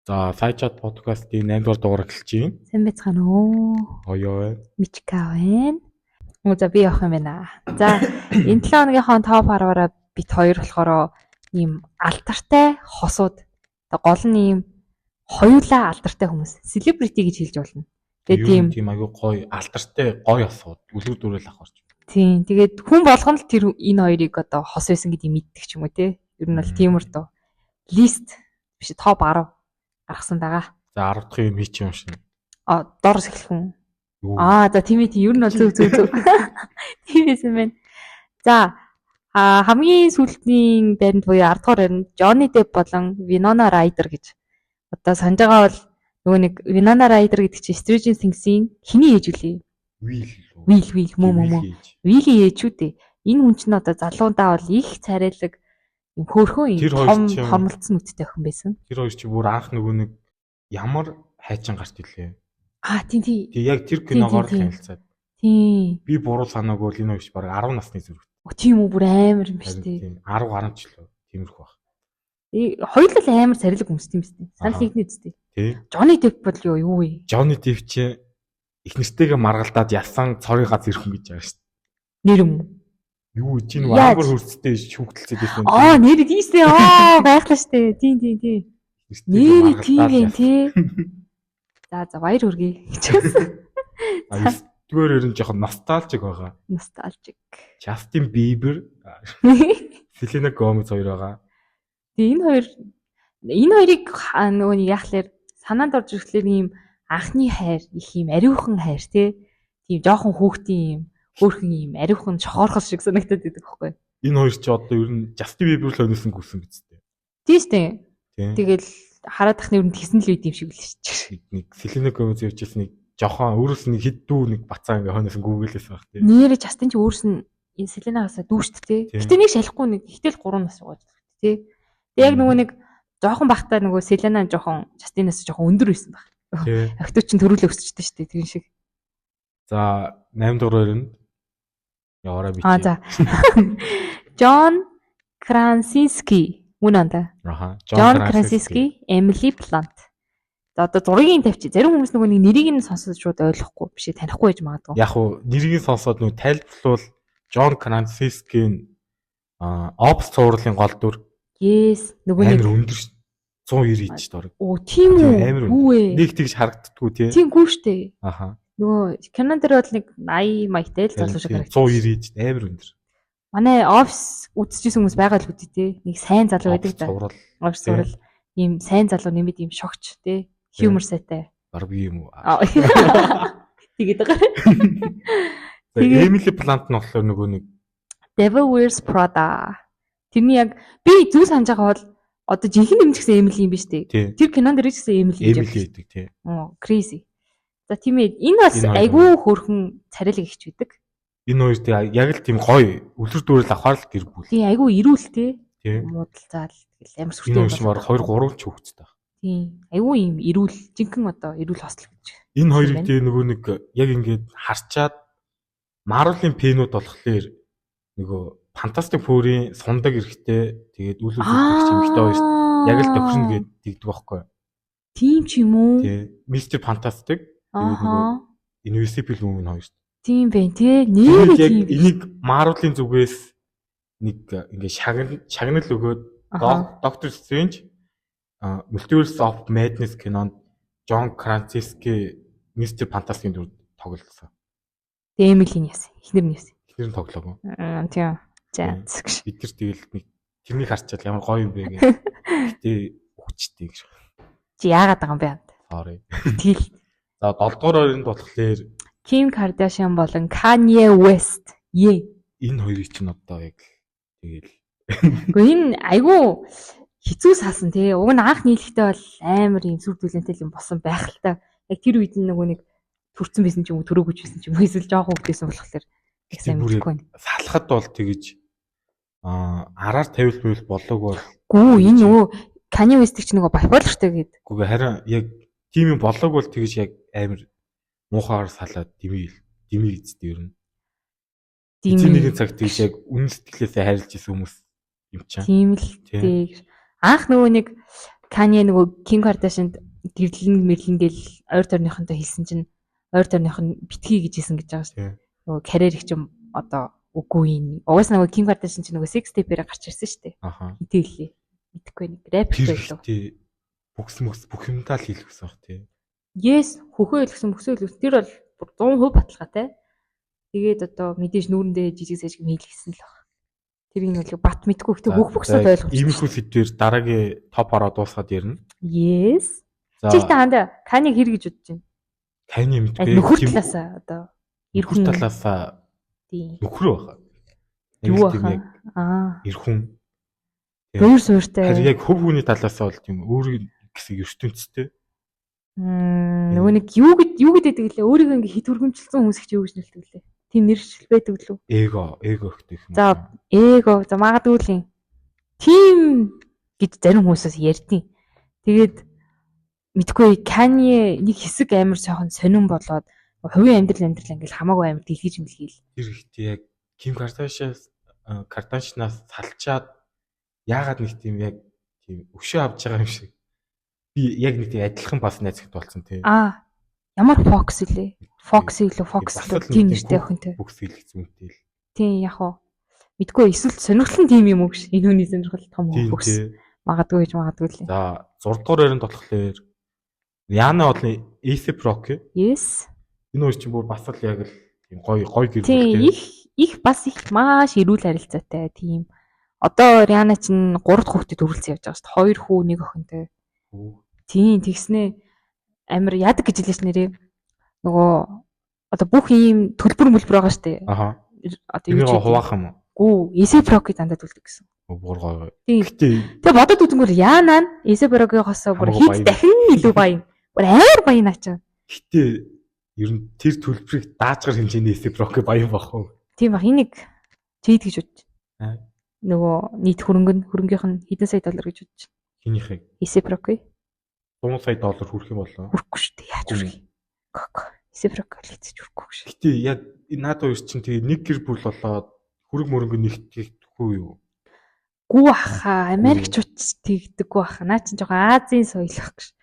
За, Сайчат подкастын 8 дугаар дугаар эхэлж байна. Сайн байцгаана уу? Хоёо байна. Мичка байна. За би явах юм байна. За энэ 7 хоногийнхоо топ 10-аараа бит хоёр болохоор ийм алдартай хосууд. Гол нь ийм хоёулаа алдартай хүмүүс. Селебрити гэж хэлж болно. Тэгээд тийм аюу гоё алдартай гоё асууд үлгэр дүүрэл авах орч. Тийм. Тэгээд хүн болгоно л тэр энэ хоёрыг одоо хос байсан гэдгийг мэддэг ч юм уу те. Ер нь бол тиймэр дөө. Лист биш топ 10 гаргасан байгаа. За 10 дахь юм хийчих юм шин. Доороос эхлэх хүн. За тийм ээ ер нь бол зөв. Тиймээс юм байна. За хамгийн сүүлдийн баримт буюу 10 дугаар баримт Johnny Depp болон Winona Ryder гэж. Одоо санаж байгаа бол нөгөө нэг Winona Ryder гэдэг чинь Stranger Things-ийн хиний ээж үлээ. Will мөө. Will-ийн ээж үү дээ. Энэ хүн чинь одоо залуундаа бол их царайлаг юм хөөрхөн юм хормолцсон үттэй охин байсан. Тэр хоёр чи бүр анх нөгөө нэг ямар хайчин гарт илээ. Тийм. Тэг яг тэр киногоор танилцаад. Тийм. Би буруу санаагүй бол энэ хоёр ч баг 10 насны зүрх. Тийм үү бүр амар юм биш үү? 10 гарan ч лөө. Тиймэрхүү баг. Хоёулаа амар царилэг хүмүүс тийм үстэй. Санал нэгний үстэй. Тий. Johnny Depp бол юу вэ? Johnny Depp чи эхнэртэйгээ маргалдаад ялсан цорын газ ирхэн гэж байгаа шүү дээ. Нэр юм уу? Юу чи нэг амар хөрцтэй шүүхтэлцээд байсан. Нэр тийсээ байглаа штэ. Тийм. Нэр тийм юм тий. За баяр хүргэе. Зүгээр ер нь жоохон носталжик байгаа. Носталжик. Justin Bieber, Selena Gomez хоёр байгаа. Тэгээ энэ хоёрыг нөгөө яахлаар санаанд орж ирэхлээр ийм анхны хайр их ийм ариухан хайр тий. Тийм жоохон хүүхдийн хөөрхөн ийм ариухан чохоорхол шиг санагдаад байдаг байхгүй. Энэ хоёр ч одоо ер нь Justin Bieber л өнөөсөн гүсэн биз дээ. Тийм шүү дээ. Тэгэл хараад ах нь ер нь хийсэн л үт юм шиг л шүү. Нэг Selena Gomez явжсэн нэг жоохон өөрөөс нэг хиддүү нэг бацаа ингээ хойноос гүгэлээс баг тий. Нэрэ Justin ч өөрөөс нь энэ Selena-гаас дүүшт тий. Гэтэ нэг шалахгүй нэг ихтэл 3 нас байгаа тий. Тэг яг нөгөө нэг жоохон бахтаа нөгөө Selena жоохон Justin-аас жоохон өндөр байсан баг. Охтоо чинь төрүүлээ өсчтэй шүү дээ тэгин шиг. За 8 дугаар нь яваараа бич. За. John Krasinski мөн анда. John Krasinski, Emily Blunt. За одоо зургийг тавьчих. Зарим хүмүүс нөгөө нэг нэрийг нь сонсоод шууд ойлгохгүй биш танихгүй байж магадгүй. Яг уу нэрийг сонсоод нөгөө тайлбарлавал John Krasinski-ийн Ops цувралын гол дүр. Yes, нөгөө нэг амар өндөр 190 инч дорог. Тийм үү? Нэг тэгж харагддггүй тий. Тиймгүй штэ. Нөгөө кинон дээр бол нэг 80 маягтай л залуу шиг харагдав. 190 инч амар өндөр. Манай Ops үзчихсэн хүмүүс байгаа л үгүй тий. Нэг сайн залуу байдаг да. Ops цуврал. Ийм сайн залуу нэмэд ийм шогч тий. Humor сайтай. Бараг юм уу? Тэгээд байгаа. Emily Blunt нь болохоор нөгөө нэг Devil Wears Prada. Тэрний яг би зүг санаж байгаа бол одоо жинхэнэ нэмчихсэн Emily юм биш үү? Тэр кинонд дэр ихсэн Emily гэдэг тий. Crazy. За тийм ээ. Энэ бас айгүй хөөрхөн царайлаг ихч байдаг. Энэ хоёр тий яг л тийм гоё үлэр дүүрэл авахар л гэр бүл. Тий айгүй ирүүл тий. Муудал заал тэгэл амар сүртэй. Энэ хоёр 2 3 ч хөвгцтэй байна. Тийм. Айгүй юм ирүүл жинхэнэ одоо ирүүл хостел гэж. Энэ хоёрыг тий нөгөө нэг яг ингээд харчаад Marvel-ийн пенүүд болохоор нөгөө Fantastic Four-ийн сундаг эрэхтэй тэгээд үл үзэгч юмхтэй хоёр яг л тохирно гэдэг дийгдэг байхгүй. Тийм ч юм уу? Тий. Mr. Fantastic тэгээд нөгөө Invisible Woman хоёр. Тийм бэ тий. Нэр тийм. Яг энийг Marvel-ийн зүгээс нэг ингээ шагнал өгөөд Doctor Strange Multiverse of Madness кинонд John Krasinski Mr. Fantastic-ийн дүр тоглолцсон. Тэгээ Emily-ний яасан. Эхнэр нь яасан. Эхнэр нь тоглоогүй. Тийм. За. Бид нар тэгэл нэг тэрнийг харчаад ямар гоё юм бэ гэх. Гэтэ өгчтэй гэж. Чи яагаад байгаа юм бэ? Sorry. Тэгэл. За 7 дугаар өрөнд болохоор Kim Kardashian болон Kanye West. Энэ хоёрыг чинь одоо яг тэгэл. Гэхдээ энэ айгүй хэцүү саасан тий. Уг нь анх нийлэхдээ бол амар юм сүр дүлэнтэй юм болсон байх л та. Яг тэр үед нөгөө нэг төрцөн байсан ч юм уу төрөөгүйч байсан ч юм уу эсвэл жоохон хөвгдсэн болохоор сайн мэдгүй. Салахад бол тэгэж араар тавил болоог бол. Гүү энэ нөгөө Kanye West ч нөгөө bipolarтай гэдэг. Гүү харин яг тийм юм болоог бол тэгэж яг амар муухайгаар салаад дими эзтэй ер нь. Дими нэгэн цаг тэгж яг үнэн сэтгэлээсээ хайрлаж исэн хүмүүс юм чам. Тийм л дээ. Анх нөгөө нэг Kanye нөгөө Kim Kardashian гэрлэн гэл ойр тойрныхонтой хэлсэн чинь ойр тойрных нь битгий гэж хэлсэн гэж байгаа шүү дээ. Нөгөө карьер их юм одоо үгүй юм. Угаасаа нөгөө Kim Kardashian чинь нөгөө sex tape-ээр гарч ирсэн шүү дээ. Хитээлээ. Мэдхгүй нэг рэпер байлоо. Бүх юмдаа л хийх гэсэн баг тий. Yes, хөхөө хэлсэн мөсөө хэлсэн. Тэр бол 100% баталгаатай. Тэгээд одоо мэдээж нүүрэндээ жижиг сажиг хийлгэсэн л баг. Тэрийг нь бат мэдгүй гэхдээ бүх ойлгож. Иймэрхүү сэдвээр дараагийн топ ороод дуусгаад ярина. Yes. Чихтэй хандаа Kanye хэр гэж бодож байна? Kanye мэдгүй. Нөхөр талаасаа одоо нөхөр талаасаа тийм. Нөхөр байгаа. Юу баха? Эр хүн. Өөр сууртай. Харин яг хөв хүний талаасаа бол тийм өөр гэсэн ертөнцтэй. Нөгөө нэг юу гэдэг лээ өөрийгөө ингээ хит хөргөмжилсэн хүмүүс их юу гэж нэлдэг лээ. Тийм нэршил байдаг лөө. Эго гэх юм. За эго за магадгүй л юм. Тим гэж зарим хүмүүсээс ярьдیں۔ Тэгээд мэдгүй Kanye нэг хэсэг амар сайхан сонирн болоод хувийн амьдрал ингээл хамаагүй амар дэлгэж мэлгээл. Тэр ихтэй яг Kim Kardashian-аас салчаад яагаад нэг тийм яг тийм өшөө авч байгаа юм шиг. Би яг нэг тийм адилхан бас найзахт болсон тий. Ямар Fox илээ? Fox тийм нэртэй охинтой. Fox хэлэх зүйтэй л. Тийм яг уу. Мэдгүй эсвэл сонирхолтой тийм юм уу гэж энэ хүний сонирхол том Fox. Магадгүй л. За 6 дугаар байранд болохоор Rihanna болон A$AP Rocky. Yes. Энэ хоёр чинь бүр бас л яг л тийм гоё гэр бүл тийм их бас их маш эрүүл харилцаатай тийм. Одоо Rihanna чинь 3 дахь хүүхдэд төрүүлсэн явж байгаа шүү дээ. 2 хүү 1 охинтой. Тийм тэгснээ амар яадаг гэж хэлсэн нэрээ. Нөгөө одоо бүх ийм төлбөр байгаа шүү дээ. Одоо юу ч хуваах юм уу? Гүү, A$AP Rocky дандаа төлдөг гэсэн. Бүр гоё. Тэгээ бодоод үзэнгүүр Rihanna нь A$AP Rocky-гоосоо бүр хит дахин илүү баян. Бүр амар баян ачаа. Гэтэ ер нь тэр төлбөрийг даажгар хэмжээний A$AP Rocky баян бах уу? Тийм баг энийг чийд гэж бодож. Нөгөө нийт хөрөнгийнх нь хэдэн сая доллар гэж бодож. Хинийхээ? A$AP Rocky 100 сая доллар хүрэх юм болоо. Хүрхгүй шүү дээ. Яаж хүрэх юм? A$AP Rocky л хэвчээ хүрхгүй шүү. Гэтэ яг наад хоёр чинь тэгээ нэг гэр бүл болоод хөрөг мөрөнгө нэгтгэхгүй юу? Гүү аха Америкчууд тэгдэггүй аха. Наа чинь жоохон Азийн соёл ах гэж.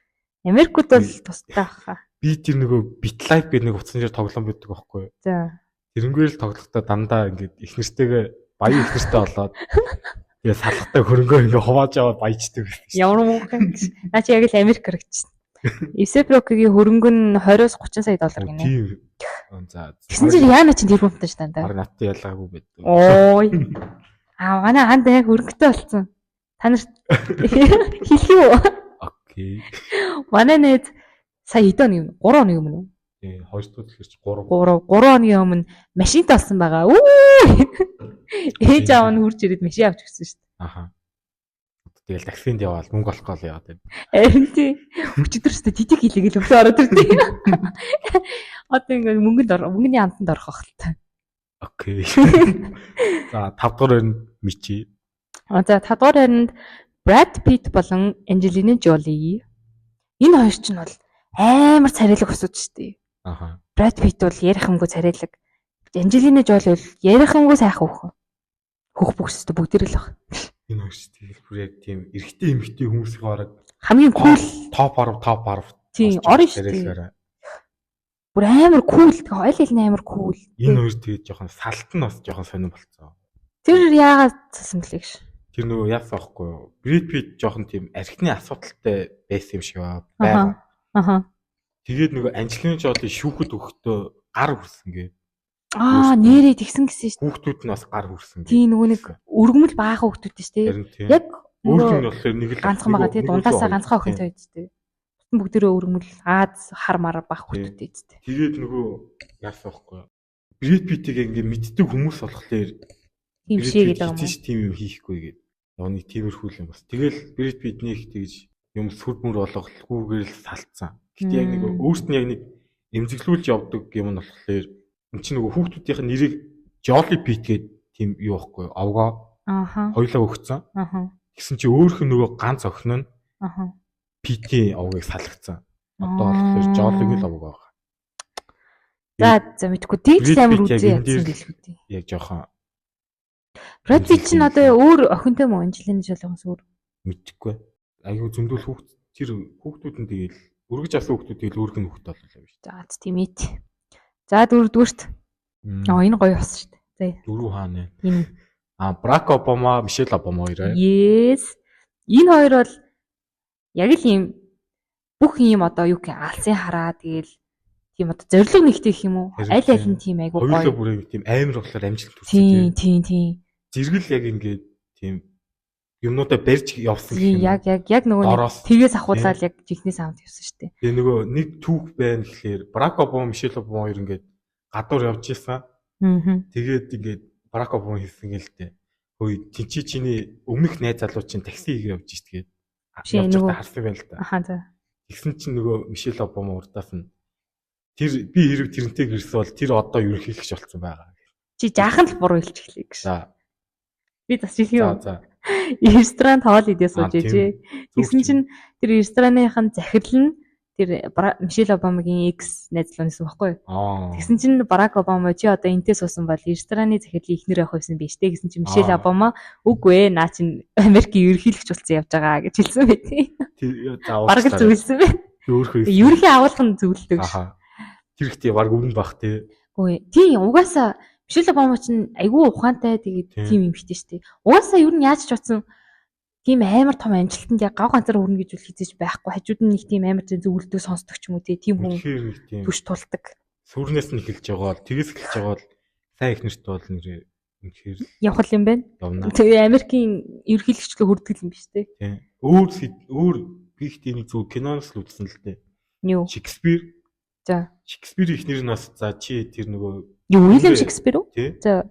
Америкууд бол тустай аха. Би тэр нөгөө BitLife гэдэг нэг утсан дээр тоглоом байдаг байхгүй юу? За. Тэрнгээр л тоглохдоо дандаа ингээд их нэртэйгээ баян их нэртэй болоод тэгээ салхтай хөрөнгөө ингээ хувааж аваад баяждаг. Ямар муухай. Наа чи яг л Америк харагдчихсан. A$AP Rocky-гийн хөрөнгө нь 20-30 сая доллар гинэ. Тийм. За. Тэгсэн чинь Rihanna чинь тэр хүнтэй ш дандаа. Харин наттай ялгаагүй байдаг. Ой. Манай ханд яг хөрөнгөтэй болсон. Та нарт хэлэх юу? Окей. Манай нэт сая хэдэн юм? 3 оны өмнө үү? Тий, 2 дахь тэгэхээр 3 оны өмнө машинтай болсон байгаа. Ээж аав нь хурж ирээд машин авч өгсөн шүү дээ. Аха. Тэгэл таксинд яваал мөнгө олох гол яваад байна. Харин тий. Өчигдөрчтэй тэтг хийлгээл өглөө ороод ирдээ. Одоо ингээд мөнгөний амтанд орох хөлтэй. Окей. За 5 дугаар байранд Мичи. За 5 дугаар байранд Brad Pitt болон Angelina Jolie. Энэ хоёр ч нь бол амар царайлаг осууд шүү дээ. Аха. Brad Pitt бол ярих юмгүй царайлаг. Angelina Jolie бол ярих юмгүй сайхан хөх. Хөх бүхстэй бүгдэр л баг. Энэ хоёр ч тэгэл бүр яг тийм эрэгтэй эмэгтэй хүмүүсийн бараг хамгийн cool топ 10. Тийм, орно шүү дээ. Бүр амар cool. Ойл хэлний амар cool. Энэ хоёр тэгээд жоохон салт нь бас жоохон сонирн болцсон. Тэр яагаад цасан бэлээ гэж. Тэр нөгөө яасан байхгүй юу? Brad Pitt жоохон тийм архины асуудалтай байсан юм шиг байгаа. Аха. Тэгээд нөгөө Angelina Jolie шүүхэд өгөхдөө гар хүрсэн гээ. Нэрээ тэгсэн гэсэн шүү дээ. Хүүхдүүд нь бас гар хүрсэн. Тийм нөгөө нэг өргөмөл баахан хүүхдүүд шүү дээ. Яг өөрөөр нь болохоор нэг л ганцхан байгаа тийм дундаасаа ганцхан охинтой байд дээ. Бүтэн бүгдээрээ өргөмөл Аз хар мар бах хүүхдүүд байд дээ. Тэгээд нөгөө яасан байхгүй юу? Brad Pitt-ийг ингээ мэддэг хүмүүс болохоор тийм шиг гэдэг юм уу? Тийм юм хийхгүй гээд. Яг нэг тиймэрхүү юм бас. Тэгэл Brad Pitt-ийг тэгж юм сүрмөр болгохгүйгээр л салцсан. Гэтэ яг нэг өөрт нь яг нэг эмзэглүүлж явдаг юм нь болохоор энэ чинь нөгөө хүүхдүүдийнх нь нэрийг Jolie Pitt гэдэг тийм юу байхгүй юу? Авгаа. Хоёлаа өгцөн. Тэгсэн чи өөрөх нь нөгөө ганц охин нь Pitt-ийн авгыг салгацсан. Одоо болохоор Jolie-г л авгаа байгаа. За мэдгүй тийч амар үзээ ядсан гэлгүй дээ. Яг жоохон Brad Pitt чинь одоо өөр охинтой мó Angelina Jolie-гоос өөр мэдхгүй. айгүй зөндөл хүүхдүүд нь тэгэл өргөж авсан хүүхдүүд тэгэл өөрх нь хүүхд боллоо биш. За тийм ээ. За дөрөвдүгürt. Энэ гоё бас шүү дээ. Дөрөв хаана вэ? Энэ. Барак Обама, Мишель Обама хоёр. Yes. Энэ хоёр бол яг л ийм бүх ийм одоо юу гэх алсын хараа тэгэл тийм одоо зориг нэгтэй гэх юм уу? Аль нь тийм айгүй гоё. Хоёулаа бүрээ тийм амар болохоор амжилт төрсөн. Тийм. Зэрэгэл яг ингээд тийм юмнуудаа барьж явсан гэх юм. Яг нөгөө тгээс ахуулаад яг жихнээс аваад явсан шүү дээ. Тэгээ нөгөө нэг түүх байна гэхлээр Барак Обама, Мишель Обама хоёр ингээд гадуур явж исэн. Тэгээд ингээд Барак Обама хэлсэн гэлтэй. Хөөе чиний өмнөх найз залуу чинь такси хийгээ явж шít тэгээд явж байхдаа харсан байл та. Аха за. Тэгсэн чинь нөгөө Мишель Обама урдаас нь тэр би хэрэг тэрнтэй гэрсэн бол тэр одоо ерөнхийлөгч болсон байгаа. Чи жаахан л буруу хэлж эхлэе гэж. За. Би бас хэлэх юм. За. Ресторан тоол идээ сууж ижээ. Тэгсэн чинь тэр рестораныхан захирал нь тэр Мишель Обамагийн экс найзлуу нэсэн баггүй. Тэгсэн чинь Барак Обама чи одоо энтэй суусан бол рестораны захирлын эхнэр явах байсан биз дээ гэсэн чинь Мишель Обама үгүй ээ наа чин Америкийн ерөнхийлөгч болсон явж байгаа гэж хэлсэн байт. Бараг л зөвлөсөн байна. Ерөнхий агуулгын зөвлөдөг. Тэр ихтэй баг өвн бах тий. Үгүй тийм угаасаа Мишель Обама чинь айгүй ухаантай тэгээд тийм юм хтэй штэ. Угаасаа ер нь яаж ч утсан тийм амар том амжилтанд яг гав ганцаар хүрнэ гэж үл хизээж байхгүй. Хажууд нь нэг тийм амар зөвлөдөө сонсдог ч юм уу тийм хүн түш тулдаг. Сүрнээс нь эхэлж байгаа бол тгээс эхэлж байгаа бол сайн их нэрт бол нэр үнэхээр явах юм байна. Тэгээ Америкийн ерөнхийлөгчлөө хүрдэг юм биш үү? Тийм. Өөр бих тийм зөв киноноос л үзсэн л дээ. Юу? Шекспир. За. Шекспир ихнэр нас за чи тэр нөгөө юу Уильям Шекспир үү? За.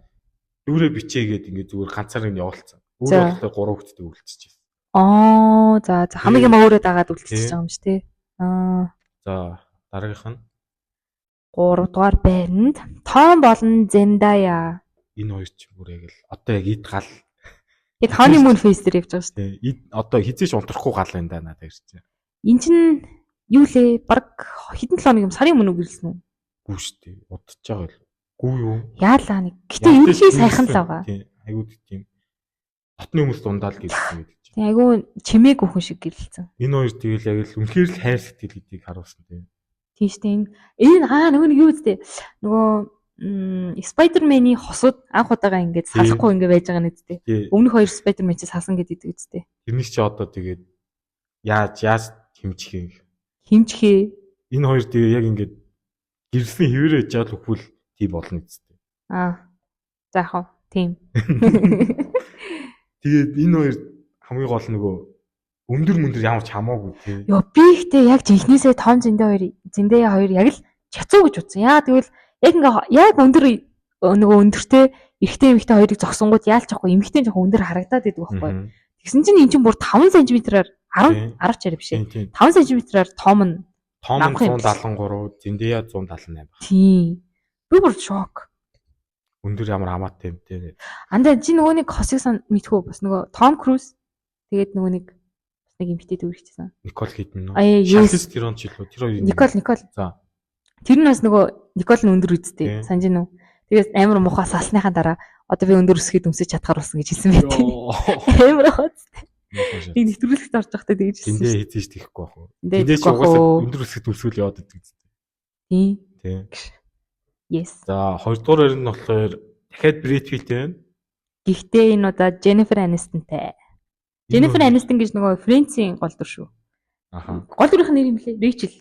Дүүрээ бичээгээд ингээд зүгээр ганцаар нь явуулсан. Өөр болохоор 3 хүүхэдтэй үлдчихэж байна. За хамгийн өөрөө дагаад үлдчихэж байгаа юм шүү дээ. За дараагийнх нь 3 дугаар байранд Том болон Зендая. Энэ хоёр ч бүр яг л одоо яг ид гал. Яг honeymoon phase дээр явж байгаа шүү дээ. Ид одоо хизээш унтрахгүй гал энэ да надад ирсэн. Энд чинь юу лээ? Бараг хэдэн 7 хоног юм сарын өмнө үгэлсэн үү? Гүү шүү дээ. Удаж байгаа л. Гүү юу? Яалаа нэг. Гэтэ ерөнхий сайхан л байгаа. Тийм. Айгуу тийм. Хотны хүмүүс дундаал гэлсэн гэдэг чинь. Тийм айгуу чимээг өхөн шиг гэлэлцэн. Энэ хоёр тэгэл яг л үнэхээр л хайр сэтгэл гэдгийг харуулсан тийм. Тийм шүү дээ. Энэ нөгөө нэг юу үстэй. Нөгөө Spider-Man-ийн хосууд анх удаага ингээд салахгүй ингээд байж байгаа нь үстэй. Өмнөх хоёр Spider-Man ч салсан гэдэг үстэй. Тэрнээс чи одоо тэгээд яаж хэмжих хэмжихээ. Энэ хоёр тэгээ яг ингээд гэрсэн хэвээрээ жаал өгвөл тийм болно үстэй. За яах вэ? Тийм. Тэгээд энэ хоёр хамгийн гол нөгөө өндөр ямар ч хамаагүй тий. Йоо би ихтэй яг жинхнээсээ Том Зендая хоёр яг л чацуу гэж утсан. Яа тэгвэл яг өндөр нөгөө өндөртэй эрэгтэй эмэгтэй хоёрыг зогсонгууд яалч яахгүй эмэгтэй жоохон өндөр харагдаад байдаг байхгүй. Тэгсэн чинь эн чинь бүр 5 см-аар 10 чарь биш ээ. 5 см-аар Том нь 173, Зендая 178 баг. Тийм. Би бүр шок. Өндөр ямар хамаатай юм те. Андаа чи нөгөө нэг хосыг мэдхүү бас нөгөө Том Круз тэгээд нөгөө нэг эмэгтэй дүүрчихсэн. Никол Кидман уу? Шарлиз Терон ч илүү. Тэр хоёр. Никол. За. Тэр нь бас нөгөө Никол нь өндөр үсттэй. Санаж нү. Тэгээд амар муухай салсныхаа дараа одоо би өндөр өсгөхөд өмсөж чадхаар болсон гэж хэлсэн байт. Амар хөөцтэй. Би нэвтрүүлэгт орж байхдаа тэгж хэлсэн. Тэндээ хийжээж тэхгүй байх уу? Тэндээ ч угаасаа өндөр өсгөхөд өмсгөл яваад идэг зү. Тийм. Yes. За 2 дугаар өрөнд нь болохоор дахиад Брэд Питт байна. Гэхдээ энэ удаа Jennifer Aniston-тай. Jennifer Aniston гэж нөгөө Friends-ийн гол дүр шүү. Гол дүрийнх нь нэр юм лээ? Rachel.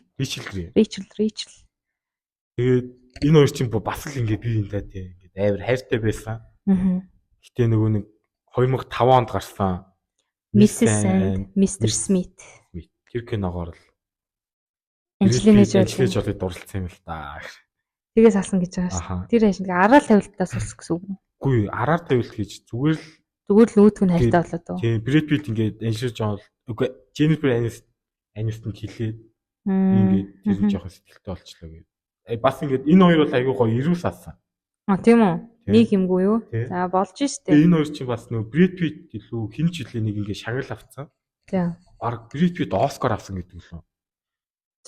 Тэгээд энэ хоёр чинь бас л ингээд бие биендээ тийм ингээд амар хайртай байсан. Гэтэ нөгөө нэг 2005 онд гарсан Mrs. and Mr. Smith. Тэр киногоор л Анжелина Жолид дурлцсан юм л та. Тэгээс алсан гэж байгаа шүү. Тэр хашиг араар тавилтаас ус гэсэн үг. Үгүй араар тавилт гэж зүгээр л нүүдг нь хайртай болоод уу. Тийм Брэд Питт ингээд Анжелина Жолид үгүй Jennifer Aniston хэлээд ингээд тэр жоохон сэтгэлтэй болчлоо гэдэг. Бас ингээд энэ хоёр бол айгүй гоё ирүүс алсан. Тийм үү? Нэг юмгүй юу? За болж штэ. Энэ хоёр чинь бас нөгөө Брэд Питт илүү хин жилийн нэг ингээд шагнал авцсан. Тийм. Баг Брэд Питт Оскар авсан гэдэг лөө.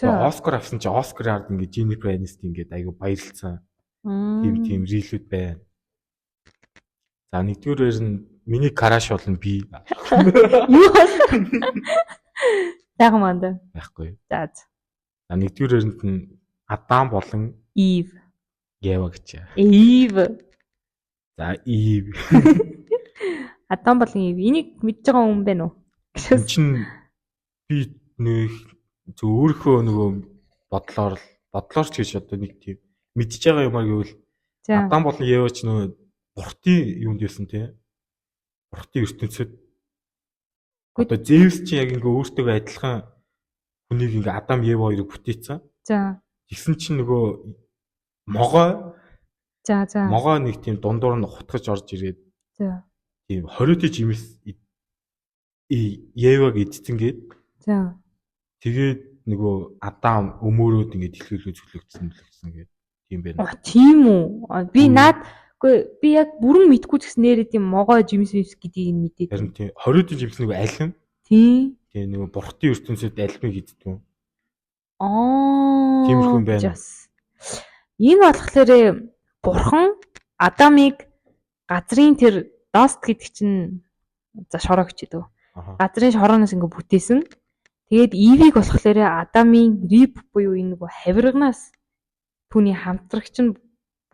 Оскар авсан чи Оскарын ард ингээд Jennifer Aniston ингээд айгүй баярлцсан. Тийм рилүүд байна. За нэгдүгээр нь миний караш болно би. Юу бол? Сайхан манда. Байхгүй. За. За нэгдүгээр хэрэнд нь Адам болон Eve. Ева гэж. Eve. За Eve. Адам болон Eve. Энийг мэдж байгаа хүн байна уу? Энэ чинь би нэг өөрийнхөө нөгөө бодлоор ч гэж одоо нэг тийм мэдж байгаа юмар гэвэл Адам болон Ева ч нөгөө бурхтын юунд байсан те. Бурхтын ертөнцид одоо Зевс чи яг ингээ өөртөө адилхан хүнийг ингээ Адам Ева хоёрыг бүтээсэн. За. Тэгсэн чинь нөгөө могой. За. Могой нэг тийм дундуур нь хутгаж орж ирээд. За. Тийм 20 жимс Еваг эдцэн гээд. За. Тэгээд нөгөө Адам өмөрөөд ингээ дэлхийлөө цөлөгдсөн гээд тийм байна. Тийм үү? Би яг бүрэн мэдгүй ч гэсэн нэрээ тийм могой жимс гэдгийг нь мэдээд. Харин тийм 20 жимс нөгөө аль нь? Тийм. Тийм нөгөө бурхтын ертөнцид альмыг эддэг. Тиймэрхүү юм байна. Энэ болохоор бурхан Адамыг газрын тэр Dust гэдэг чинь за шороо гэчээд үү. Газрын шорооноос ингээ бүтээсэн. Тэгээд Ивийг болохоор Адамын риб буюу энэ нөгөө хавирганаас түүний хамтрагч нь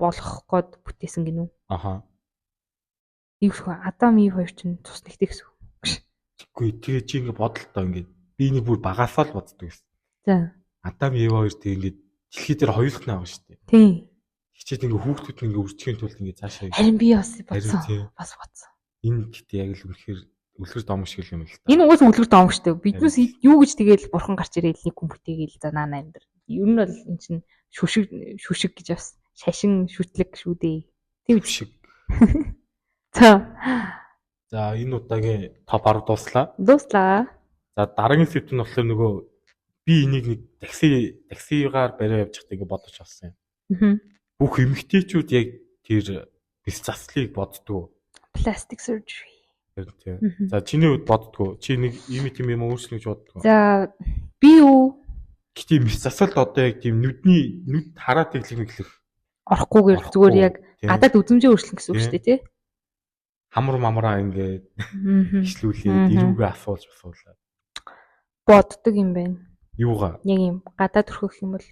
болох гээд бүтээсэн гинүү. Аха. Иймэрхүү Адам Ив хоёр чинь тус нэгтэй гэсэн үг. Тэггүй тэгээ чи ингээ бодолтой ингээ би нэг бүр багасаа л боддог гэсэн. За. Адам Ив хоёр тэг ингээ дэлхий дээр хоёулах нь байгаа шүү дээ. Тийм. Хичээд ингээ хүүхдүүд нь ингээ үржихийн тулд ингээ цаашаа. Харин би бас бодсон. Энэ гэдэг яг л үнэхээр үлгэр домог шиг юм л та. Энэ уус үлгэр домог шүү дээ. Биднээс юу гэж тэгэл бурхан гарч ирээл нэг хүн бүтээгээл за наана амдэр. Ер нь бол эн чинь шүшиг гэж бас шашин шүтлэг шүү дээ. Тийм шиг. За. За энэ удаагийн топ 10 дуслаа. За дараагийн сэдв нь болохоор нөгөө би энийг нэг таксигаар бариа явж байхдаа ингээ бодож авсан юм. Бүх эмэгтэйчүүд яг тэр бис заслыг боддгоо. Plastic surgery. За чиний хувьд боддгоо. Чи нэг юм өөрчлөж боддгоо. За би юу? Гэтэ бис засалд одоо яг тийм нүд хараад тэглэх орохгүйгээр зүгээр яг гадаад үзмжээ өөрчлөн гэсэн үг шүү дээ тий. Хамар мамраа ингээд ишлүүлээд ирүүгээ асуулж басуулаад боддог юм байна. Юугаа? Яг юм гадаад өрхөх юм бол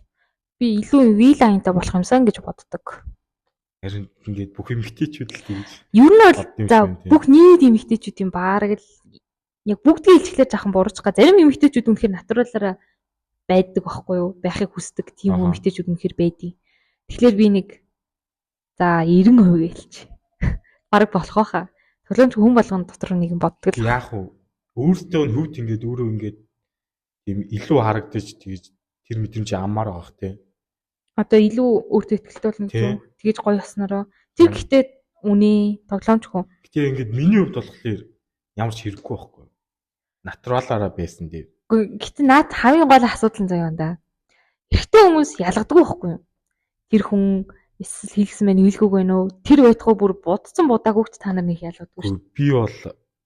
би илүү вилайнтай болох юмсан гэж боддог. Харин ингээд бүх эмэгтэйчүүд л тэгж. Ер нь бол за бүх нийт эмэгтэйчүүдийн баараг л яг бүгдийг илчлээ жахан бурууч га. Зарим эмэгтэйчүүд үнэхээр натуралаараа байдаг байхгүй юу? Байхыг хүсдэг тийм эмэгтэйчүүд үнэхээр байдیں۔ Тэгэхээр би нэг за 90% гэлч. Бараг болох байхаа. Төлөмж хүн болгоно дотор нэг юм боддог л. Яг уу өөртөө нь хөвт ингээд өөрөө ингээд тийм илүү харагдаж тэгж тэр мэдрэмж аммаар байгаа хэ. Одоо илүү өөртөө ихтэй болно гэж үү? Тэгэж гоё яснараа. Тэр гэхдээ үнэ тоглоомч хүн. Гэтэ ингээд миний хувьд болохоор ямар ч хэрэггүй байхгүй. Натуралаараа байсан дээ. Гэтэ наад хамгийн гол асуудал нь заяа да. Ихтэй хүмүүс ялгадаг байхгүй юу? Тэр хүн эсвэл хийлсэн мэн хийлгүүг байна уу? Тэр байтугай бүр будцсан будаагүй ч та нар нэг ялгадаг шүү. Би бол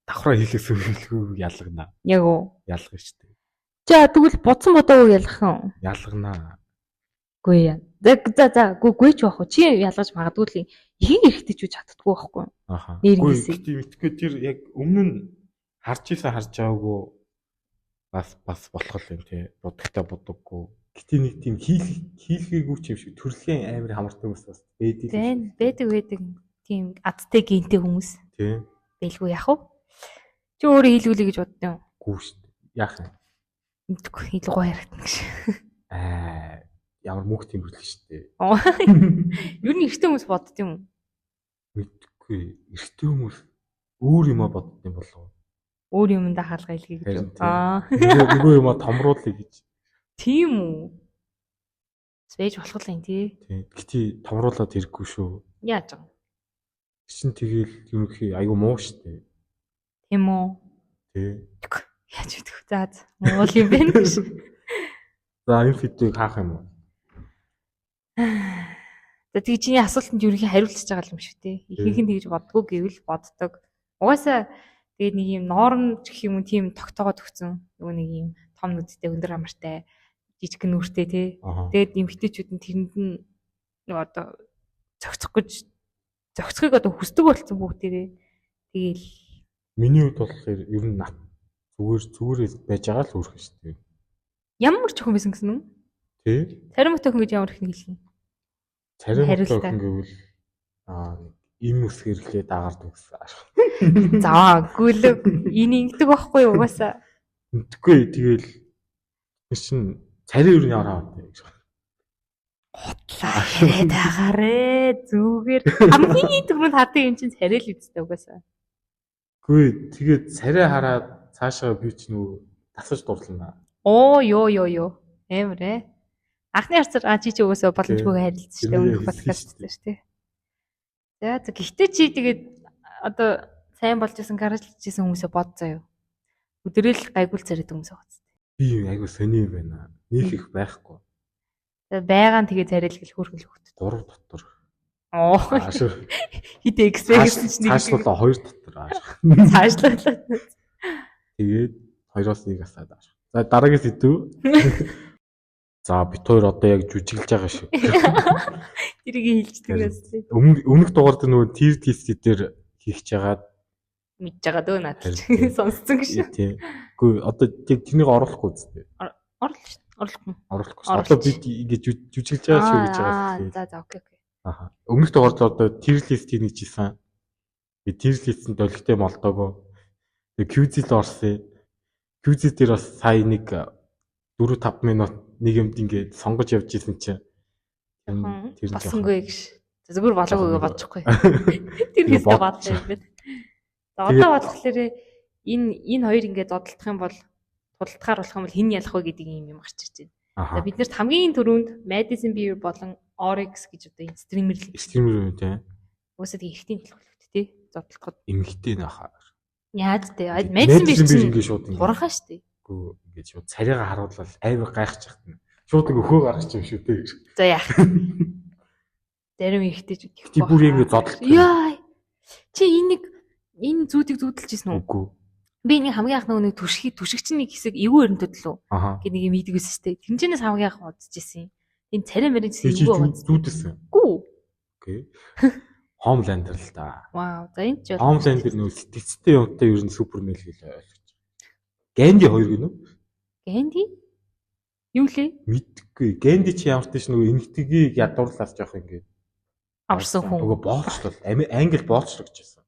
давхраа хийлгэсэн хийлгүүг ялгана. Яг уу? Ялгана шүү дээ. За тэгвэл будцсан будаагүй ялгах юм. Ялгана. Гүй яа. За гүй ч яах вэ? Чи ялгаж магадгүй л ихэнх эрэхтэй ч чаддаггүй байхгүй юу? Аха. Гүй мэдгүй тэр яг өмнө нь харж байгаагүй бас болох юм тий. Будагтай будаггүй. Гэтэ нэг тийм хийлгээгүй ч юм шиг төрөлхийн амар хамартай хүмүүс бас байдаг. Байдаг. Тийм адтай гентэй хүмүүс. Тий. Бэлгүй яах вэ? Чи өөрөө хийлгүүлээ гэж боддоо юм. Гүү шүү дээ. Яах юм? Мэдгүй илүү гоё харагдана гэж. Ямар мөнх тэмдэглэж шүү дээ. Юу нэг ихтэй хүмүүс бодд юм. Мэдгүй. Ихтэй хүмүүс өөр юм бодд юм болов. Өөр юмдаа хаалга илгэе гэж. Нөгөө юм томруулъя гэж. Тийм үү? Свэж болох юм тий. Гэтэ томруулаад хэрэггүй шүү. Яаж вэ? Чин тэгэл юм хий айгу муу шүү дээ. Тийм үү? Тий. Яаж идэх вэ? За муу юм байна гэж. За энэ фидийг хаах юм уу? За тэгээ чиний асуултанд ерөнхий хариулцж байгаа юм шүү дээ. Ихэнх нь тэгж боддгоо гэвэл боддог. Угаасаа тэгээ нэг юм ноорн гэх юм уу тийм тогтоогоод өгсөн. Нөгөө нэг юм том нүдтэй өндөр амартай жижиг нүртэй тий. Тэгээд эмгтээчүүд нь тэрэнд нь нөгөө одоо зохицохыг одоо хүсдэг болсон бүгдээрээ. Тэгээл миний хувьд болохоор ер нь Зүгээр байж байгаа л өөрөх шүү дээ. Ямар ч охин байсан гэсэн үү? Тий. Царим охин гэж ямар охин хэлнэ? Царим Хариултаа. охин гэвэл им үсгэрлээ дагардаг гэсэн. Заваагүй л энэ ингэдэг байхгүй юу угаасаа. Мэдгүй тэгэл чинь царийн юу яраад гэж. Хотлаа яриад байгаарэ зүгээр хамгийн түрүүнд хатдаг юм чинь царай л үсттэй угаасаа. Гүй тэгээд царай хараад цаашаа би ч нөгөө тасаж дурлана. Оо ёо. Амар ээ. Анхны харцаар чи угаасаа боломжгүй харилцсан шүү дээ. Өмнөх подкаст дээр шүү дээ. За гэхдээ чи тэгээд одоо сайн болж исэн гараж хийсэн хүмүүсээ бодцоо юу. Өдрөл гайгуул царайд хүмүүс байгаа зү. Би айгу сони юм байна. Нэг их байхгүй. Тэгээд байгаан тэгээд царайлгал хөөрхөл хөвгт. 3 дотор. Оо. Хит экспресс гэсэн чинь цаашлуулаа 2 дотор. Цаашлуулаа. Тэгээд 2-оос 1 асаад ааш. За дараагийн сэдв. За бит хоёр одоо яг жүжиглэж байгаа шүү. Тэрийг хэлждэг байсан. Өмнөх дугаард нөгөө тир тест дээр хийх чагаад мэдж байгаа дөө надад сонсцсон гэж. Тийм. Үгүй одоо тэрнийг оруулахгүй үстэй. Оруулахгүй. Одоо бид ингэж жүжиглэж байгаа шүү гэж байгаа. За окей. Аха. Өмнөх дугаард одоо тир листийг нэгжсэн. Би тир листийн долгитой молдоогоо. Тэгээ QZ-л орсон. QZ дээр бас сая нэг 4-5 минут нэг юмд ингээд сонгож явж исэн чинь тэр басангүй гэж. Зүгээр болоогүй бодчихгүй. Тэр хэсэг бодлоо юм байна. За одоо бодлохлоор энэ хоёр ингээд додтолдох юм бол тулдахаар болох юм бол хэн ялах вэ гэдэг юм гарч ирж байна. За биднэрт хамгийн түрүүнд Madison Beer болон Oryx гэж одоо энэ стример үү те. Уусаа тийм ихтэй хэлэх болов тий. Зодтолдоход эмхтэй нахаа. Яаж те. Madison Beer чинь ингээд шууд хуранхаа штэ. Гүү ингээд шууд царайгаа харууллал айвар гайхчих юм. Шууд ингээ хөө гаргачих юм шүү дээ. За яах. Зарим ихтэй ч үтгэхгүй. Тий бүр ингээ зодтолдог. Яа. Чи энэ зүүдийг зүүдэлж ирсэн үү? Үгүй. Би нэг хамгийн анх нэг түшигч нэг хэсэг эвгүй өрөнтөд лөө. Гэт нэг юм идэгсэн шүү дээ. Тэмчэнээс хамгийн анх удажсэн юм. Энэ царай мэрийн эвгүй удаж. Зүүдэлсэн. Гүү. Окей. Homeland л та. Вау. За энэ ч Homeland нөө сэтгцтэй юмтай ер нь супермэл хэлээ ойлгож. Ганди хоёр гинөө. Ганди? Юу лээ? Мэдгүй. Ганди чи ямар тийш нөгөө энэтгийг ядуурлаас жоох ингээд авсан хүн. Нөгөө боолчлол англи боолчлог гэж байсан.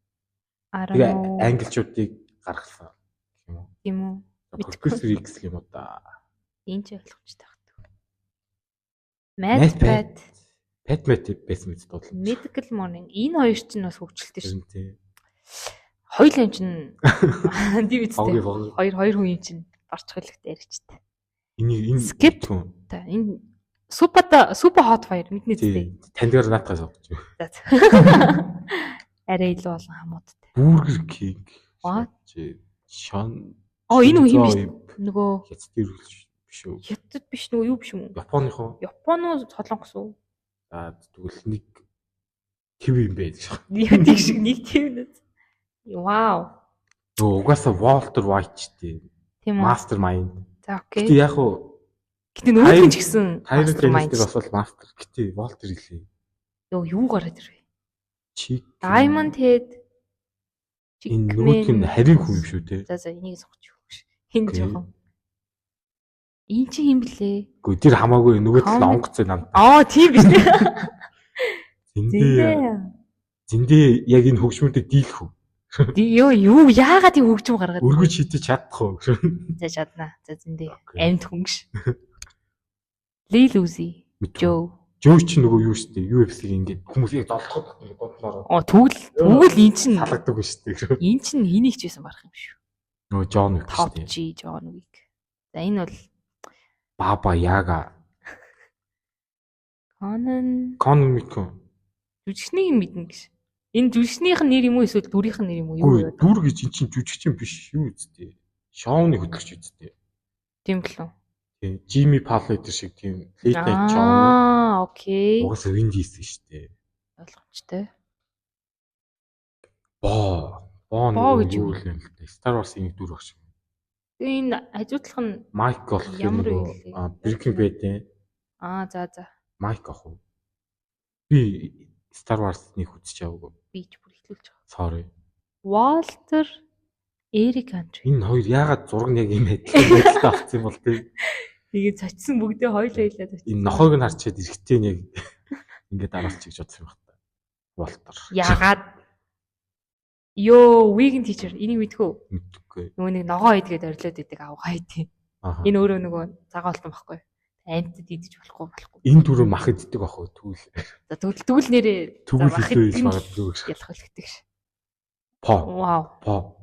Тэгээ англичуудыг гаргасан гэх юм уу? Тийм үү? Professor X гэх юм уу да. Энд ч ойлгомжтой байна. Pat байсан мэт дуудлаа. Medical Morning. Энэ хоёр ч нь бас хөгжилтэй шүү. Тийм. Хоёул юм чинь тийм үстэй. Хоёр хүн юм чинь барч хөлөгтэй яричтай. Энэ скеп та энэ супер hot fire мэднэ зү. Тандгаар наатахаас авч. За. Арай илүү олон хамуудтай. Burger King. Шон. Энэ үү юм биш. Нөгөө хятад биш үү? Хятад биш нөгөө юу биш юм уу? Японыхоо. Японоос солонгос уу? Тэгвэл нэг тэв юм байж. Нэг шиг нэг тэв нэ. Вау. Угаасаа Walter White ч тийм. Mastermind. За окей. Гэтэ яг уу гэтэ нөгөө ч гэсэн Mastermind дээр бас Master гэтэ Walter хэлээ. Юу гараад ирвэ? Diamond Head. Энэ нөгөөт нь харин хүн юм шүү те. За энийг сонгоч юу гэж. Хин жоохон. Энд чи юм блэ? Гэхдээ тэр хамаагүй нөгөөт нь онгоцоо намд. Тийм биш. Зиндээ яг энэ хөгжмөдөд дийлэх үү? Юу яагаад тийм хөгжим гаргаад өргөж шидэж чадах уу? За чаднаа. За зиндээ амьд хөнгөш. Lil Uzi, Joe чи нөгөө юу штэ UFC ингээд хүмүүсийг золдоход ингээд бодлоо. Тэгвэл эн чинь салгадаг шүү дээ. Эн чинь хэнийг ч байсан барах юм шүү. Нөгөө John Wick шүү дээ. John Wick. За энэ бол Baba Yaga. Conan мэдгүй. Жүжигчнийг мэднэ гэж. Энэ жүжигчнийх нь нэр юм уу эсвэл дүрийнх нь нэр юм уу? Юу вэ? Дүр гэж эн чинь жүжигчин биш юу үсттэй. Шоуны хөтлөгч үсттэй. Тийм л үү? Тийм. Jimmy Palletta шиг тийм late night show. Окей. Угсаа Vin Diesel шүү дээ. Ойлгомжтой. Боо гэж юу л юм л дээ. Star Wars-ийн нэг дүр баг шиг. Энэ хажуудлах нь Mike болох юм уу? Breaking Bad-ийн. За. Mike ах уу? Би Star Wars-ыг үзэж яваагүй. Би ч бүр ихлүүлж байгаа. Sorry. Walter Эрик Андре. Энэ хоёр яагаад зураг нь яг юм адилхан авсан юм бол тийм. Тэгээд цочсон бүгдээ хоёлоо хэлээд очив. Энэ нохойг нь харчаад эрэхтэй нь яг ингээд дараалч гэж бодсон юм байна. Волтер. Яагаад? Йоо, Wigan teacher энийг мэдхүү. Мэдхгүй. Нөгөө нэг ногоо идгээд орилоод идэг авгаа идэв. Энэ өөрөө нөгөө цагаалтан баггүй. Амтд идэж болохгүй. Энэ түрүү мах иддэг ах уу тэгвэл. За тэгвэл нэрээ тэгвэл хэлж магадгүй гэж. ялах хэлдэг ш. По. Вау. По.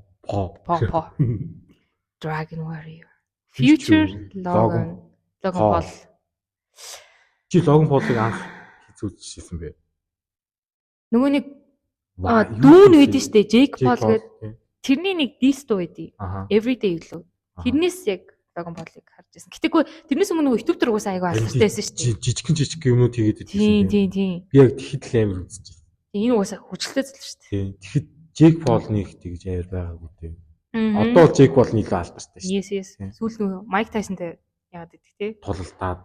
Dragon Warrior. Future Logan Paul. Чи Logan Paul-ыг анх хийцүүлчихсэн бэ? Нөгөө нэг дүүн үйдэн штэ Jake Paul гэдэг. Тэрний нэг дисто байдий. Everyday лөө. Тэрнээс яг Logan Paul-ыг харж байсан. Гэтэл тэрнээс өмнө нөгөө YouTube дээр уусаа айгаа алхастай байсан штэ. Жижигхэн юмнууд хийгээд байсан. Тийм. Би яг тэгэхэд л амар үзчихсэн. Энэ уусаа хүчлээ зэл штэ. Тийм. Тэгэхэд Jake Paul-ыг тэгж амар байгаагүй тийм. Одоо л Jake Paul-ыг илүү алдартай штэ. Yes. Сүүл нөгөө Mike Tyson-тэй яагаад гэдэг те. Тулалдаад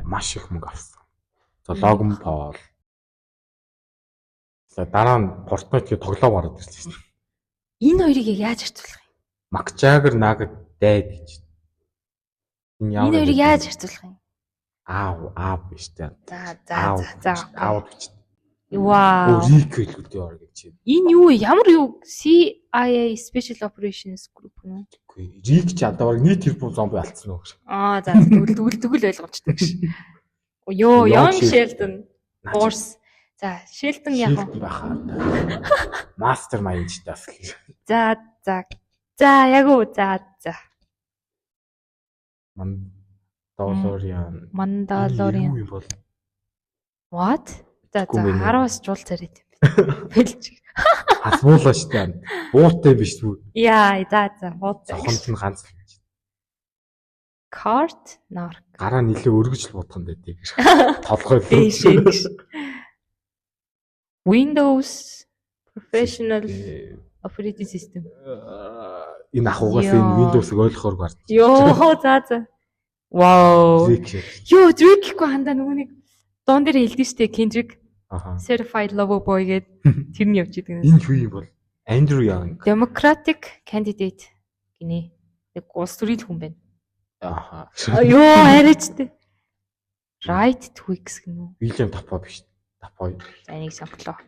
маш их мөнгө авсан. За Logan Paul. За дараа нь Fortnite-ийг тоглоом ороод ирсэн шээ. Энэ хоёрыг яаж харьцуулах юм? Mac Jagger Nugget дайд гэж. Энэ хоёрыг яаж харьцуулах юм? Аа биш тэ. За. Аав гэж. Вау. Рик хэлүүдээ ор гэж. Энэ юу вэ? Ямар юу? CIA Special Operations Group нэ? Үгүй. Рик ч одоо нийт тэрбум зомби алдсан уу гэж. За тэгвэл ойлгомжтой гэж. Йоо, Young Sheldon Force. За, Sheldon яг бахаа. Mastermind тас. За, яг уу. За. Mandalorian. Юу юм бол? What? За 10-аас жуул царайт юм. Бэлж. Асуулаа штэ. Буутай биш үү? Яа, за, буутай. Зохонд нь ганц. Cart Narc. Гараа нилээ өргөж л бодох юм даа тийм. Толгой биш. Windows Professional Operating System. Энэ ахугаас энэ Windows-ыг ойлгохоор гарч. Йоо, за. Вау. Йоо, Drake-гүй хандаа нөгөө нэг дуун дээр хэлдэг штэ Kendrick. Certified Lover Boy гэдэг тэрний явж идэг. Энэ юу юм бол? Andrew Yang. Democratic candidate гинэ. Нэг улс төрийн хүн байна. Йоо, арайчтэй. Right Twix гинэ. William Dafoe биш. Dafoe. За энийг самплаа.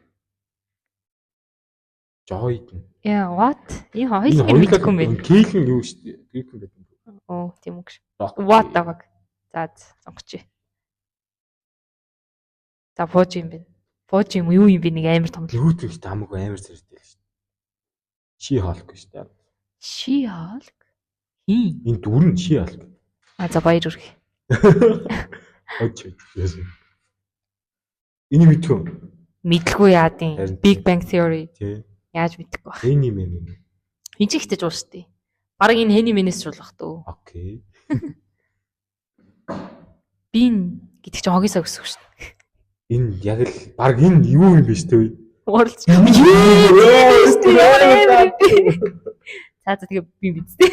Joyden. Яа, what? Энэ хоёулыг мэдгүй юм байна. Кейлэн юу штэ? Кейлэн гэдэг юм. Оо, тийм үг ш. What даваг. За, сонгоч. За, бууж юм бэ. Бууж юм юу юм бэ? Нэг амар том. Юу ч хамаагүй амар зэрэгтэй л штэ. She-Hulk штэ. She-Hulk? Энэ дүр нь She-Hulk. За баяр хүргэе. Очиж. Энийг мэдгүй. Мэдлгүй яадын. Big Bang Theory. Тий. Яаж мэдэхгүй бэ? Эний мэн. Энд ч ихтэй жуул штэ. Бараг энэ хэний мэнэс жуулах дөө. Окей. Бин гэдэг чинь хогисоо өсөх штэ. Энэ яг л баг энэ юу юм бэ штэ. Ууралж. За тэгээ би мэдтэй.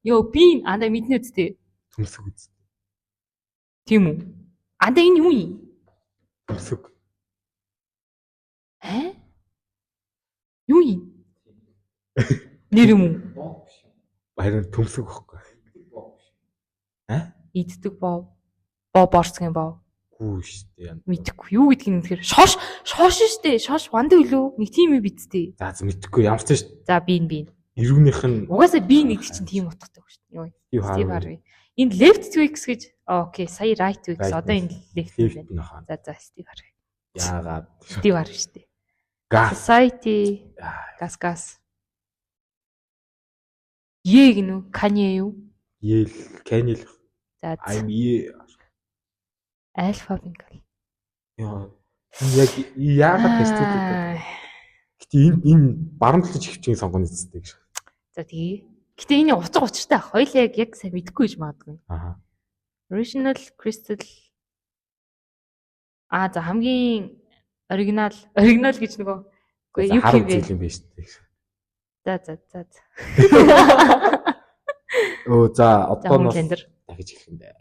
Йоо би анда мэднэ үсттэй. Төмсөг үст. Тийм үү? Анда энэ юу юм? Төмсөг. Юу юм? Нэр юм уу? Харин төмсөг واخгүй. Иддэг боо. Боо борцгийн боо. Гүү штэ. Мэдхгүй юу гэдгийг нь тэгэхээр шош штэ. Шош ванд үлээ. Нэг тийм юм бидтэй. За мэдхгүй ямар ч штэ. За би. Ирүүнийх нь угаасаа би нэг чинь тийм утгатай шүү дээ. Steve Harvey. Энэ Left Twix гэж окей, сая Right Twix одоо энэ Left байна. За Steve Harvey. Яагаад? Steve Harvey шүү дээ. Society гас. Гинү Kanye юу? Kanye л. За. I'm Alpha Bingo. Яг яагаад фестивал гэдэг. Гэтэ энэ барамтлаж хөвчгийн сонгоны эцэстэй гэж. За тэгээ. Гэтэ энэ уцаг учиртай. Хоёул яг сайн мэдэхгүй гэж магадгүй. Original Crystal. За хамгийн оригинал гэж нөгөө үгүй юу юм бэ шүү дээ. За. За одоо дахиж хэлэх юм байна.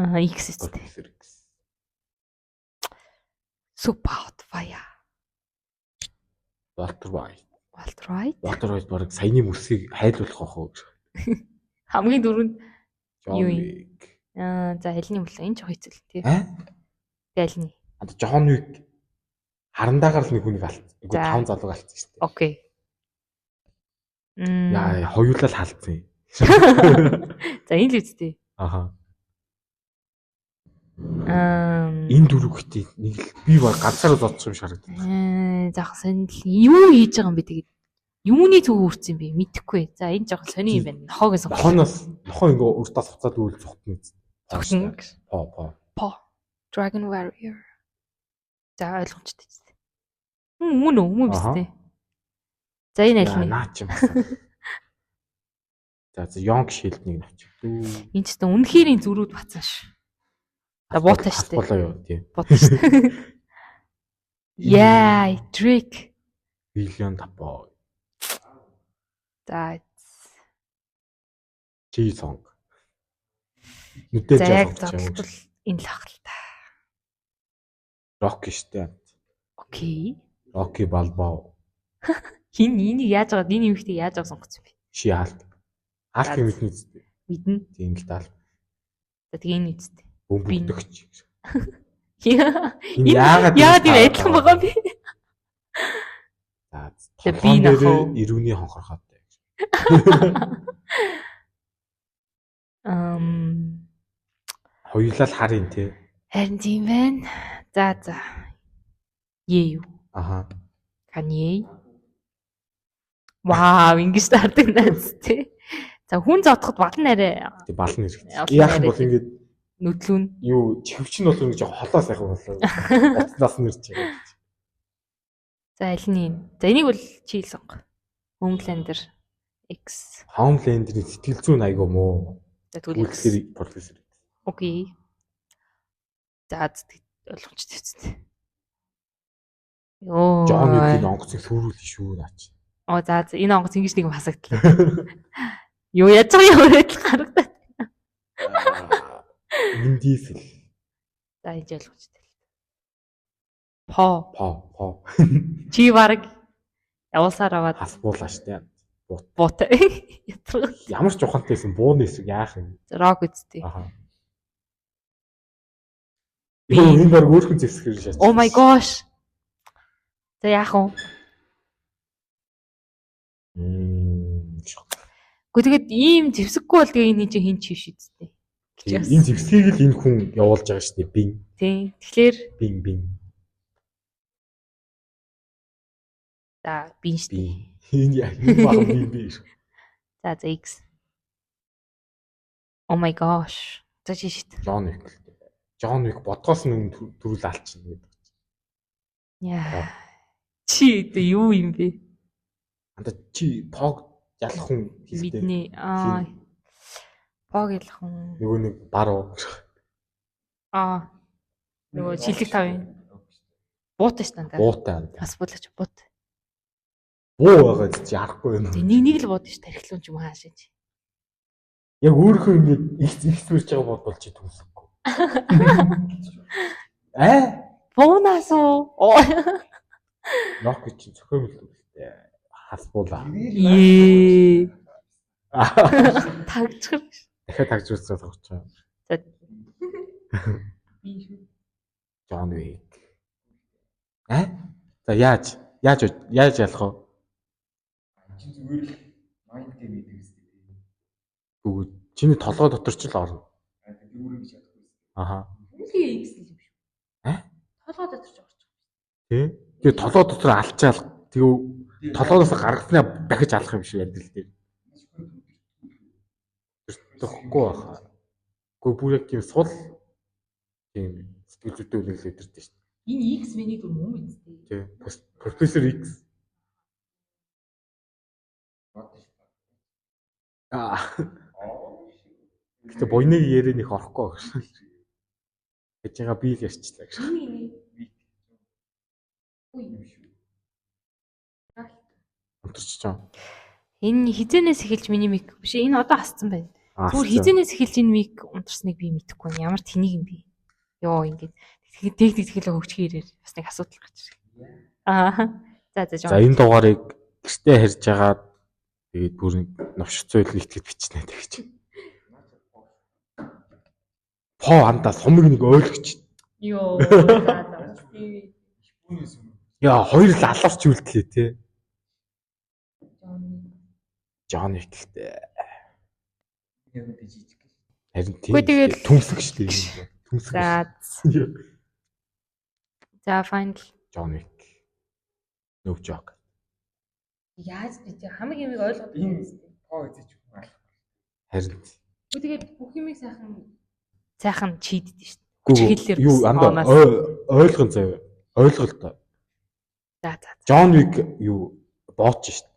X үстэй. Super Hot Fire. Walter White. Walter White. Walter White баг саяны мөсийг хайлуулах واخоо. Хамгийн дөрөнд John Юу юм? Wick. за альны мөлөө энэ жоо хэцүү тий. Аа? Альны. John Wick харандаагаар л нэг хүнийг алдсан. Үгүй За. 5 залууг алдсан шүү дээ. Окей. Яа, хоёулаа л халдсан. За энэ л үстэй. Аха. Аа Энэ дөрөвхтэй нэг л би баг ганцаараа зодсон юм шарагдав. заах сонь юу хийж байгаа юм бэ тэгээд юуны төв үрцэн бэ мэдэхгүй. За энэ жоох сони юм байна. Нохоогоос Нохоо ингээ уртаас хуцаад үйл цогтно. Цогтно. По. Dragon Warrior. За ойлгомжтой ч. Мөн биз дээ. За энэ аль нь? Наач юм. За Young Shield-ыг авчих. Энэ ч гэсэн үнэхээр энэ зүрүүд бацсан ш. За буутай штэ. Болоо юу тийм. Буутай штэ. Яа, Drake. Billion Tapo. За G-Song. Нүдээ за яг жаа. зодтол энэ л ах л та. Rocky штэ. Окей. Rocky Balboa. Хин энийг яаж байгаа энэ юмхтэй яаж байгаа сонгоц юм бэ? Ши хаалт. Хаалт юм мэднэ үстэй. Мэднэ. Тийм л даал. За тэгээ энэ үстэй. Бөмбөгдөгч. Энэ яагаад юм адилхан байгаа бэ? За би нахав. Ирүүний хонхорхоотой. Хоёулаа л харын тий. Харин тийм байна. За. Ее юу? Аха. Kanye. Вау, ингэж таардаг нааз тий. За хүн зодоход балан арай Тий бална хэрэгтэй. Бална Яах арай бол тий. ингээд нүдлүүн. юу чихвч нь бол нэг жоо холоо сайхан болоо. Утнаас нэрч байгаа. За аль нь? За энийг бол чи л сонго. Homelander X. Homelander-ийн сэтгэл зүйн айгуу муу. За тэгвэл Үйлчлэр профессор. окей. За ойлгомжтой хэвчээ. Йоо. John Wick-ийн онгоцыг сүрүүлэн шүү наач. За энэ онгоц ингэж нэг юм хасагдлаа. Юу яаж байгаа юм бэ харагдаад. Vin Diesel. За энэ ойлгомжтой. По. По. Чи баг явуулсаар аваад Хасбуулаа штэ. буутай. Ятрах. Ямар ч ухаантайсэн бууны эсрэг яах юм. Рок үсттэй. Аха. Юу энэ баг өөрхөн зэвсгэр шаач. Oh my gosh. За яах вэ? Гэхдээ тэгээд ийм зэвсэггүй бол тэгээ энэ чинь хин ч биш үсттэй. Энэ зэвсгийг л энэ хүн явуулж байгаа штэ. Бин. Тийм. Тэгэхээр Бин. за бин штэ. Энэ яг энэ баг бин. За X. Oh my gosh. За чи шít. John Wick бодгоос нь төрүүл алчихна гэдэг. Яа. Чи одоо юу юм бэ? Анда чи пог ялах хүн хэлдэг. Бидний пог ялах хүн. Нөгөө нэг баруу. Нөгөө шилэг тав юм. Буутай ш тандаа. Буутай. Бас буулагч буутай. Буу байгаа чи харахгүй юм. Тэг нэг л бууд ш тархилуун ч юм хаашаач. Яг өөрөө ингэж их мэрч байгаа бодвол чи түнсэхгүй. Буунаас уу? Нок чи зөхөмөл үлдээ. Хасбуулаа. Ээ. Тагчхэр. Дахиад тагжуулсаа тогч байгаа. За. John Wick. За яаж ялах вэ? Чи зүгээр л майнд гейм гэдэг үстэй. Бүгд чиний толгой дотор ч л орно. Тэгээд өөрөө гэж ядахгүй. Аха. Үнэхээр X л юм шүү. Толгой дотор ч орчих. Тий. Тэгээ толгой дотор алчаал. Тэгээ толгоос гаргаснаа дахиж алах юм шиг ярьдэл дээр. Тэхгүй баха. Гэхдээ бүр яг тийм сул тийм сэтгэл зүйтэй үлэглэл өдөртэй шүү дээ. Энэ X миний дүр мөн үстэй. Тий. Профессор X. Гэтэ буйныг ярэ нэх орохгүй гэж. Гэж байгаа би л ярьчлаа гэж. Унтарч чам. Энэ хизэнээс эхэлж миний мик биш энэ одоо хассан байна. Зүгээр хизэнээс эхэлж энэ мик унтарсныг би мэдэхгүй байна. Ямар тэнийг юм бэ? Йоо ингээд техник хөгжих ирээр бас нэг асуудал гарч ирэх. За За энэ дугаарыг гэртээ харж байгаа тэгээд бүр новшцоо илэн итгэж бичнэ тэгэж. По андаа сумыг нэг ойлгоч. Йоо. За. Түүнээс юм. Яа, хоёр л аларч үлдлээ те. Жон ихтэй. Яг үгүй жижиг. Харин Үгүй, тэгэл- түнсэг штэ. Түнсэг. За. За final. Жон их. No joke. Яаж би хамаг юмыг ойлгоод Энэ по эзэж хүн алах. Харин тэгээд бүх юмыг сайхан чийддэг шүү дээ. Гүү, Чиглэлээр юу гэсэн андаа оноос. ойлгон заяа. Ойлголтоо. За. Джон Вик юу бооч штэ.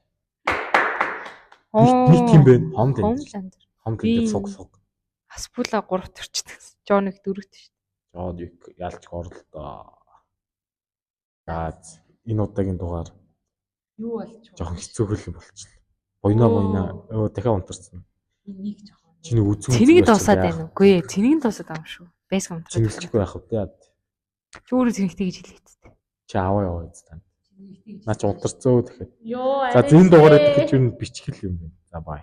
Нэг тийм байна. Хомд энэ. Homeland. Хомд Би- энэ суг. Аспула 3 төрчдөг. Жоныг 4-т шүү дээ. Джон Вик ялч горлоо. За энэ удаагийн дугаар Юу болж жоохон хэцүүхэл болчихлоо. Буйна. Өө дахиад унтарсан. Энийг жоохон. Чиний үзэн. Цэнийг дуусаад байна уу? Үгүй ээ, цэнийг дуусаад байгаа юм шүү. Бэс гомтроо. Чингэлчихгүй яах вэ? Чи өөрөө цэнэгтэй гэж хэлээдтэй. Чи аваа яваа зү. Цэнэгтэй гэж. Наа чи унтарцөө тэгэхэд. Йоо. За энэ дугаараа тэгэхээр чинь бичгэл юм байна. За бай.